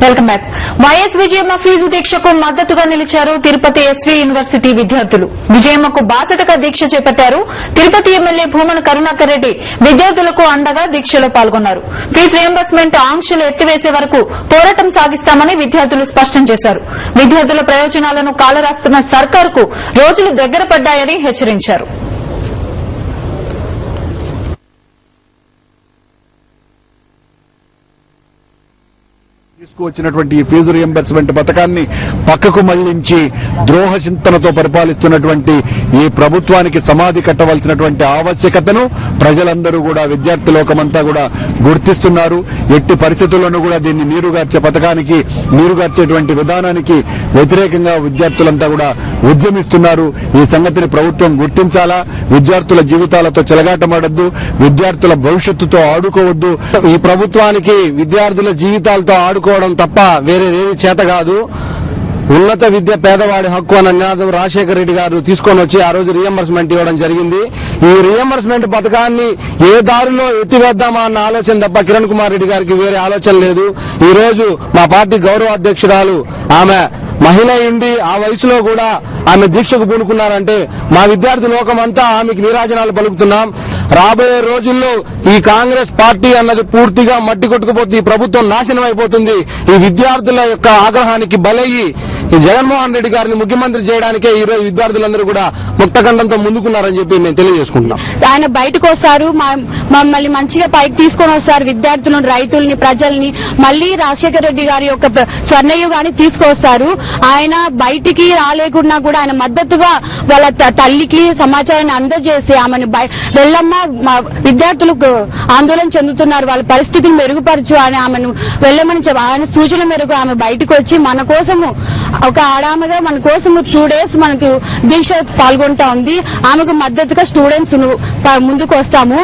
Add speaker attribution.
Speaker 1: Welcome back. YS Vijayamma fee దీక్షకు మద్దతుగా నిలిచారు తిరుపతి ఎస్వీ యూనివర్సిటీ విద్యార్థులు. విజయమ్మకు బాసటగా దీక్ష చేపట్టారు. తిరుపతి ఎమ్మెల్యే భూమన కరుణాకర్ రెడ్డి విద్యార్థులకు అండగా దీక్షలో పాల్గొన్నారు. ఫీజు రియంబర్స్మెంట్ ఆంక్షలు ఎత్తివేసే వరకు పోరాటం సాగిస్తామని విద్యార్థులు స్పష్టం చేశారు. విద్యార్థుల ప్రయోజనాలను కాలరాస్తున్న సర్కారుకు రోజులు దగ్గర పడ్డాయని హెచ్చరించారు.
Speaker 2: తీసుకువచ్చినటువంటి ఈ ఫీజు రియంబర్స్మెంట్ పథకాన్ని పక్కకు మళ్లించి ద్రోహ చింతనతో పరిపాలిస్తున్నటువంటి ఈ ప్రభుత్వానికి సమాధి కట్టవలసినటువంటి ఆవశ్యకతను ప్రజలందరూ కూడా విద్యార్థి లోకమంతా కూడా గుర్తిస్తున్నారు. ఎట్టి పరిస్థితుల్లోనూ కూడా దీన్ని నీరుగార్చే పథకానికి నీరుగార్చేటువంటి విధానానికి వ్యతిరేకంగా విద్యార్థులంతా కూడా ఉద్యమిస్తున్నారు. ఈ సంగతిని ప్రభుత్వం గుర్తించాలా. విద్యార్థుల జీవితాలతో చెలగాటమాడొద్దు, విద్యార్థుల భవిష్యత్తుతో ఆడుకోవద్దు.
Speaker 3: ఈ ప్రభుత్వానికి విద్యార్థుల జీవితాలతో ఆడుకోవడం తప్ప వేరేదేది చేత కాదు. ఉన్నత విద్య పేదవాడి హక్కు అన్న నినాదం రాజశేఖర రెడ్డి గారు తీసుకొని వచ్చి ఆ రోజు రియంబర్స్మెంట్ ఇవ్వడం జరిగింది. ఈ రియంబర్స్మెంట్ పథకాన్ని ఏ దారిలో ఎత్తివేద్దామా అన్న ఆలోచన తప్ప కిరణ్ కుమార్ రెడ్డి గారికి వేరే ఆలోచన లేదు. ఈ రోజు మా పార్టీ గౌరవ అధ్యక్షురాలు ఆమె మహిళ ఉండి ఆ వయసులో కూడా ఆమె దీక్షకు పూనుకున్నారంటే మా విద్యార్థి లోకమంతా ఆమెకు నీరాజనాలు పలుకుతున్నాం. రాబోయే రోజుల్లో ఈ కాంగ్రెస్ పార్టీ అన్నది పూర్తిగా మట్టి కొట్టుకుపోతే ఈ ప్రభుత్వం నాశనం అయిపోతుంది. ఈ విద్యార్థుల యొక్క ఆగ్రహానికి బలయ్యి ఈ జగన్మోహన్ రెడ్డి గారిని ముఖ్యమంత్రి చేయడానికే ఈ రోజు విద్యార్థులందరూ కూడా ముక్తకంఠంతో ముందుకున్నారని చెప్పి మేము తెలియజేసుకుంటున్నాం.
Speaker 4: ఆయన బయటకు వస్తారు, మమ్మల్ని మంచిగా పైకి తీసుకొని వస్తారు. విద్యార్థులను, రైతుల్ని, ప్రజల్ని మళ్లీ రాజశేఖర రెడ్డి గారి యొక్క స్వర్ణయుగాన్ని తీసుకొస్తారు. ఆయన బయటికి రాలేకున్నా కూడా ఆయన మద్దతుగా వాళ్ళ తల్లికి సమాచారాన్ని అందజేసి ఆమెను వెళ్ళమ్మ, విద్యార్థులకు ఆందోళన చెందుతున్నారు, వాళ్ళ పరిస్థితిని మెరుగుపరచు అని ఆమెను వెళ్ళమని ఆయన సూచన మేరకు ఆమె బయటకు వచ్చి మన కోసము ఒక ఆడామగా మన కోసం 2 days మనకు దీక్ష పాల్గొంటా ఉంది. ఆమెకు మద్దతుగా స్టూడెంట్స్ ముందుకు వస్తాము.